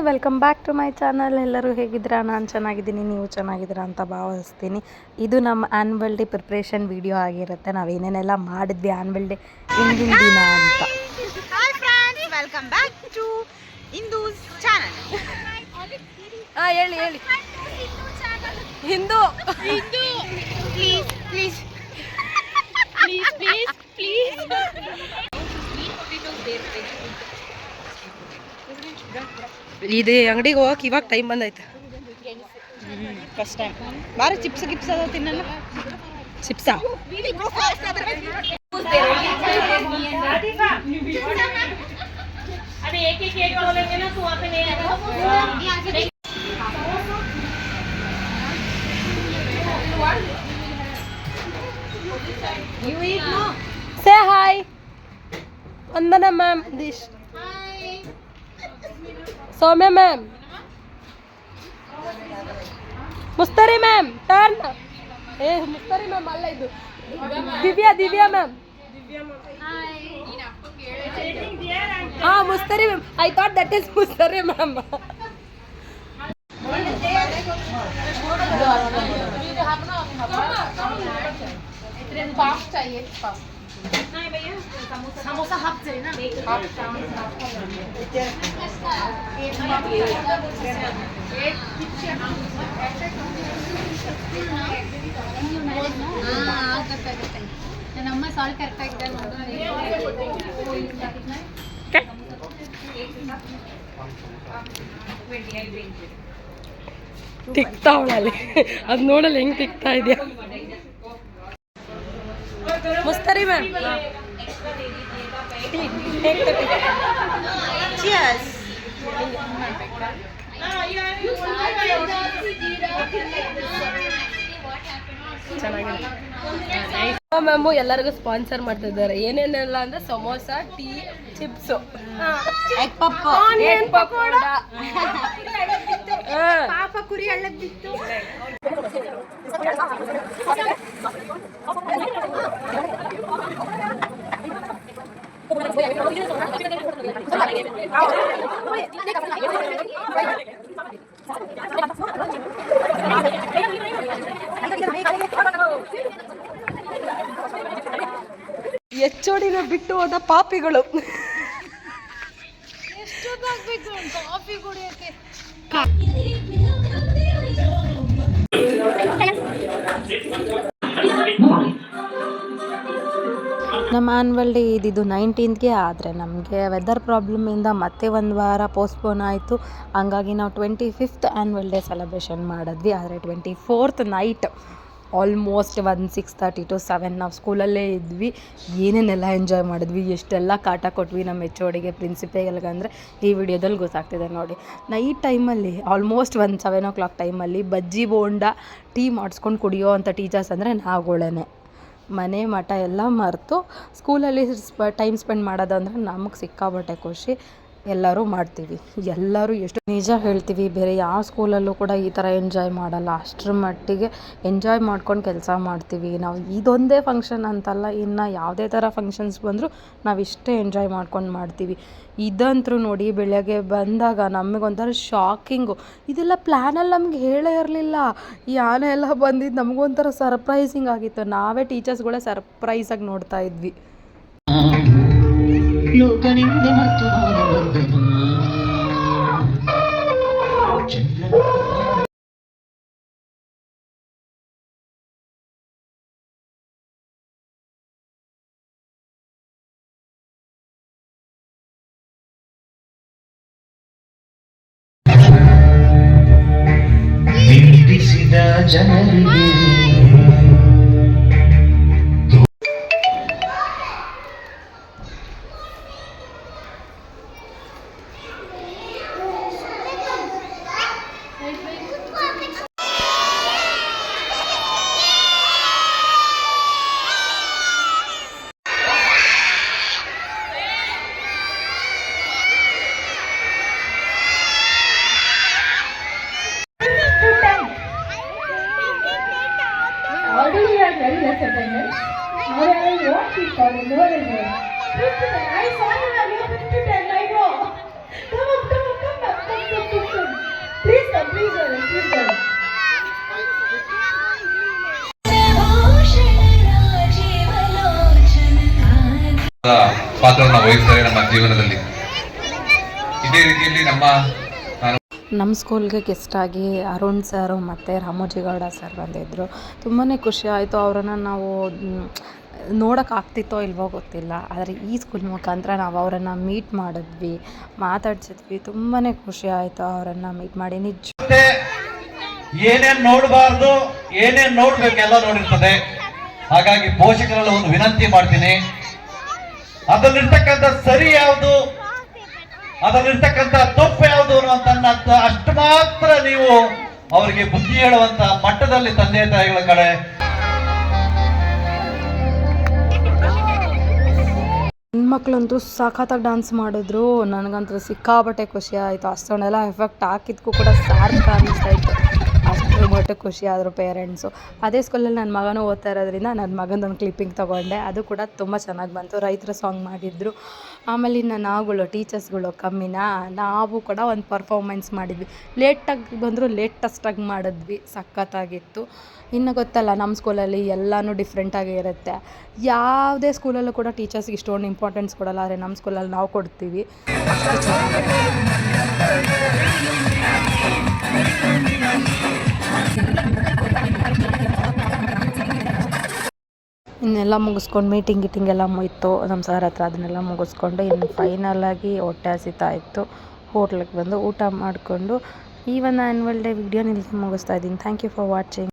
Welcome back to my channel. ಎಲ್ಲರೂ ಹೇಗಿದ್ದೀರಾ? ನಾನು ಚೆನ್ನಾಗಿದ್ದೀನಿ, ನೀವು ಚೆನ್ನಾಗಿದ್ದೀರಾ ಅಂತ ಭಾವಿಸ್ತೀನಿ. ಇದು ನಮ್ಮ ಆ್ಯನ್ಯುವಲ್ ಡೇ ಪ್ರಿಪ್ರೇಷನ್ ವಿಡಿಯೋ ಆಗಿರುತ್ತೆ. ನಾವೇನೇನೆಲ್ಲ ಮಾಡಿದ್ವಿ ಆ್ಯನ್ಯುವಲ್ ಡೇ ಹಿಂದಿನ ದಿನ ಅಂತ. Hi friends, welcome back to Hindu's channel. ಹೇಳಿ Hindu please please please please please. ಇದು ಅಂಗಡಿಗೆ ಹೋಗಕ್ಕೆ ಇವಾಗ ಟೈಮ್ ಬಂದೈತೆ. ಫಸ್ಟ್ ಟೈಮ್ ಬಾರಿ ಚಿಪ್ಸ್ ಗಿಪ್ಸ್ ಅದ ತಿನ್ನಲ್ಲ. ಚಿಪ್ಸಾ? Say hi. Vandana ma'am. This. Hi. Soumya ma'am. Mustari ma'am. Turn. Mustari ma'am alla idu. Divya ma'am. Hi. Mustari ma'am. I thought that is Mustari ma'am. पाप चाहिए, पाप नहीं भैया, समोसा हाफ चाहिए ना, एक हाफ नम्मा साल्ट करेक्ट ಆಗಿದ್ದಾರೆ ತಿಕ್ತಾವಳಲ್ಲಿ ಅದು ನೋಡಲ್ಲ ಹೆಂಗೆ ತಿಕ್ತಾ ಇದೆಯಾ. ಮುಸ್ತರಿ ಮ್ಯಾಮ್, ಚಿಯರ್ಸ್. ಮ್ಯಾಮು ಎಲ್ಲರಿಗೂ ಸ್ಪಾನ್ಸರ್ ಮಾಡ್ತಿದ್ದಾರೆ. ಏನೇನೆಲ್ಲ ಅಂದ್ರೆ samosa, tea, chips, egg puff, onion pakoda, ಪಾಪ ಕುರಿ ಹಳ್ಳದಿತ್ತು. ಎಚ್ಚೋಡಿನ ಬಿಟ್ಟು ಹೋದ ಪಾಪಿಗಳು. ಕಾಫಿ ಕುಡಿಯೋಕೆ ನಮ್ಮ ಆ್ಯನ್ಯುವಲ್ ಡೇ ಇದ್ದಿದ್ದು 19ಗೆ, ಆದರೆ ನಮಗೆ ವೆದರ್ ಪ್ರಾಬ್ಲಮಿಂದ ಮತ್ತೆ ಒಂದು ವಾರ ಪೋಸ್ಟ್ಪೋನ್ ಆಯಿತು. ಹಂಗಾಗಿ ನಾವು 25th ಆ್ಯನ್ಯುವಲ್ ಡೇ ಸೆಲೆಬ್ರೇಷನ್ ಮಾಡಿದ್ವಿ. ಆದರೆ 24th ನೈಟ್ ಆಲ್ಮೋಸ್ಟ್ 6:30 to 7 ನಾವು ಸ್ಕೂಲಲ್ಲೇ ಇದ್ವಿ. ಏನೇನೆಲ್ಲ ಎಂಜಾಯ್ ಮಾಡಿದ್ವಿ, ಎಷ್ಟೆಲ್ಲ ಕಾಟ ಕೊಟ್ವಿ ನಮ್ಮ HODಗೆ, ಪ್ರಿನ್ಸಿಪಲ್ಗೆ ಅಂದರೆ ಈ ವಿಡಿಯೋದಲ್ಲಿ ಗೊತ್ತಾಗ್ತಿದೆ ನೋಡಿ. ನೈಟ್ ಟೈಮಲ್ಲಿ ಆಲ್ಮೋಸ್ಟ್ 7 o'clock ಟೈಮಲ್ಲಿ ಬಜ್ಜಿ ಬೋಂಡ ಟೀ ಮಾಡಿಸ್ಕೊಂಡು ಕುಡಿಯೋ ಅಂಥ ಟೀಚರ್ಸ್ ಅಂದರೆ ನಾವುಗಳೇ. ಮನೆ ಮಠ ಎಲ್ಲ ಮರೆತು ಸ್ಕೂಲಲ್ಲಿ ಟೈಮ್ ಸ್ಪೆಂಡ್ ಮಾಡೋದಂದ್ರೆ ನಮಗೆ ಸಿಕ್ಕಾಬಟ್ಟೆ ಖುಷಿ. ಎಲ್ಲರೂ ಮಾಡ್ತೀವಿ, ಎಲ್ಲರೂ ಎಷ್ಟು ನಿಜ ಹೇಳ್ತೀವಿ, ಬೇರೆ ಯಾವ ಸ್ಕೂಲಲ್ಲೂ ಕೂಡ ಈ ಥರ ಎಂಜಾಯ್ ಮಾಡಲ್ಲ. ಅಷ್ಟರ ಮಟ್ಟಿಗೆ ಎಂಜಾಯ್ ಮಾಡ್ಕೊಂಡು ಕೆಲಸ ಮಾಡ್ತೀವಿ ನಾವು. ಇದೊಂದೇ ಫಂಕ್ಷನ್ ಅಂತಲ್ಲ, ಇನ್ನು ಯಾವುದೇ ಥರ ಫಂಕ್ಷನ್ಸ್ ಬಂದರೂ ನಾವು ಇಷ್ಟೇ ಎಂಜಾಯ್ ಮಾಡ್ಕೊಂಡು ಮಾಡ್ತೀವಿ. ಇದಂತರೂ ನೋಡಿ, ಬೆಳಗ್ಗೆ ಬಂದಾಗ ನಮಗೊಂಥರ ಶಾಕಿಂಗು. ಇದೆಲ್ಲ ಪ್ಲ್ಯಾನಲ್ಲಿ ನಮ್ಗೆ ಹೇಳೇ ಇರಲಿಲ್ಲ. ಈ ಆನೆ ಎಲ್ಲ ಬಂದಿದ್ದು ನಮಗೊಂಥರ ಸರ್ಪ್ರೈಸಿಂಗ್ ಆಗಿತ್ತು. ನಾವೇ ಟೀಚರ್ಸ್ಗಳೇ ಸರ್ಪ್ರೈಸಾಗಿ ನೋಡ್ತಾ ಇದ್ವಿ. ಜನರಿಗೆ ಪಾತ್ರವನ್ನು ವಹಿಸ್ತಾರೆ ನಮ್ಮ ಜೀವನದಲ್ಲಿ. ಇದೇ ರೀತಿಯಲ್ಲಿ ನಮ್ಮ ಸ್ಕೂಲ್ಗೆ ಗೆಸ್ಟಾಗಿ ಅರುಣ್ ಸರು ಮತ್ತು ರಾಮೋಜಿಗೌಡ ಸರ್ ಬಂದಿದ್ದರು. ತುಂಬಾ ಖುಷಿ ಆಯಿತು. ಅವರನ್ನು ನಾವು ನೋಡೋಕ್ಕಾಗ್ತಿತ್ತೋ ಇಲ್ವೋ ಗೊತ್ತಿಲ್ಲ, ಆದರೆ ಈ ಸ್ಕೂಲ್ ಮುಖಾಂತರ ನಾವು ಅವರನ್ನು ಮೀಟ್ ಮಾಡಿದ್ವಿ, ಮಾತಾಡ್ಸಿದ್ವಿ. ತುಂಬಾ ಖುಷಿ ಆಯಿತು ಅವರನ್ನು ಮೀಟ್ ಮಾಡಿ. ಏನೇನ್ ನೋಡಬಾರ್ದು, ಏನೇನ್ ನೋಡ್ಬೇಕೆಲ್ಲ ನೋಡಿರ್ತದೆ. ಹಾಗಾಗಿ ಪೋಷಕರೆಲ್ಲ ಒಂದು ವಿನಂತಿ ಮಾಡ್ತೀನಿ, ಅದರಲ್ಲಿರ್ತಕ್ಕಂಥ ಸರಿ ಯಾವುದು, ಅದರಲ್ಲಿರ್ತಕ್ಕಂಥ ತಪ್ಪು ಯಾವುದು ಅಂತ ಅಷ್ಟು ಮಾತ್ರ ನೀವು ಅವರಿಗೆ ಬುದ್ಧಿ ಹೇಳುವಂತ ಮಟ್ಟದಲ್ಲಿ ತಂದೆ ತಾಯಿಗಳ ಕಡೆ ಹೆಣ್ಮಕ್ಳಂತೂ ಸಖತ್ತಾಗಿ ಡ್ಯಾನ್ಸ್ ಮಾಡಿದ್ರು. ನನಗಂತೂ ಸಿಕ್ಕಾಪಟ್ಟೆ ಖುಷಿ ಆಯಿತು. ಅಷ್ಟೊಂದೆಲ್ಲ ಎಫೆಕ್ಟ್ ಹಾಕಿದ್ಕೂ ಕೂಡ ಸಾರ್ಥಕ ಅನ್ನಿಸ್ತಾಯಿತ್ತು. ಅಷ್ಟರ ಮಟ್ಟ ಖುಷಿ ಆದರು ಪೇರೆಂಟ್ಸು. ಅದೇ ಸ್ಕೂಲಲ್ಲಿ ನನ್ನ ಮಗನೂ ಓದ್ತಾ ಇರೋದ್ರಿಂದ ನನ್ನ ಮಗಂದೊಂದು ಕ್ಲಿಪ್ಪಿಂಗ್ ತೊಗೊಂಡೆ. ಅದು ಕೂಡ ತುಂಬ ಚೆನ್ನಾಗಿ ಬಂತು. ರೈತರ ಸಾಂಗ್ ಮಾಡಿದ್ರು. ಆಮೇಲೆ ಇನ್ನು ನಾವುಗಳು ಟೀಚರ್ಸ್ಗಳು ಕಮ್ಮಿನಾ, ನಾವು ಕೂಡ ಒಂದು ಪರ್ಫಾರ್ಮೆನ್ಸ್ ಮಾಡಿದ್ವಿ. ಲೇಟಾಗಿ ಬಂದರೂ ಲೇಟೆಸ್ಟಾಗಿ ಮಾಡಿದ್ವಿ. ಸಖತ್ತಾಗಿತ್ತು. ಇನ್ನು ಗೊತ್ತಲ್ಲ, ನಮ್ಮ ಸ್ಕೂಲಲ್ಲಿ ಎಲ್ಲನೂ ಡಿಫ್ರೆಂಟಾಗೇ ಇರುತ್ತೆ. ಯಾವುದೇ ಸ್ಕೂಲಲ್ಲೂ ಕೂಡ ಟೀಚರ್ಸ್ಗೆ ಇಷ್ಟೊಂದು ಇಂಪಾರ್ಟೆನ್ಸ್ ಕೊಡಲ್ಲ, ಆದರೆ ನಮ್ಮ ಸ್ಕೂಲಲ್ಲಿ ನಾವು ಕೊಡ್ತೀವಿ. ಅಷ್ಟು ಚೆನ್ನಾಗಿದೆ. ಇನ್ನೆಲ್ಲ ಮುಗಿಸ್ಕೊಂಡು ಮೀಟಿಂಗ್ ಎಲ್ಲ ಮುಗೀತು ನಮ್ಮ ಸರ್ ಹತ್ರ. ಅದನ್ನೆಲ್ಲ ಮುಗಿಸ್ಕೊಂಡು ಇನ್ನು ಫೈನಲಾಗಿ ಹೊಟ್ಟೆ ಹಸಿತಾ ಇತ್ತು. ಹೋಟ್ಲಿಗೆ ಬಂದು ಊಟ ಮಾಡಿಕೊಂಡು ಈ ಒಂದು ಆ್ಯನ್ಯುವಲ್ ಡೇ ವಿಡಿಯೋನ ಇಲ್ಲಿಗೆ ಮುಗಿಸ್ತಾ ಇದ್ದೀನಿ. Thank you for watching.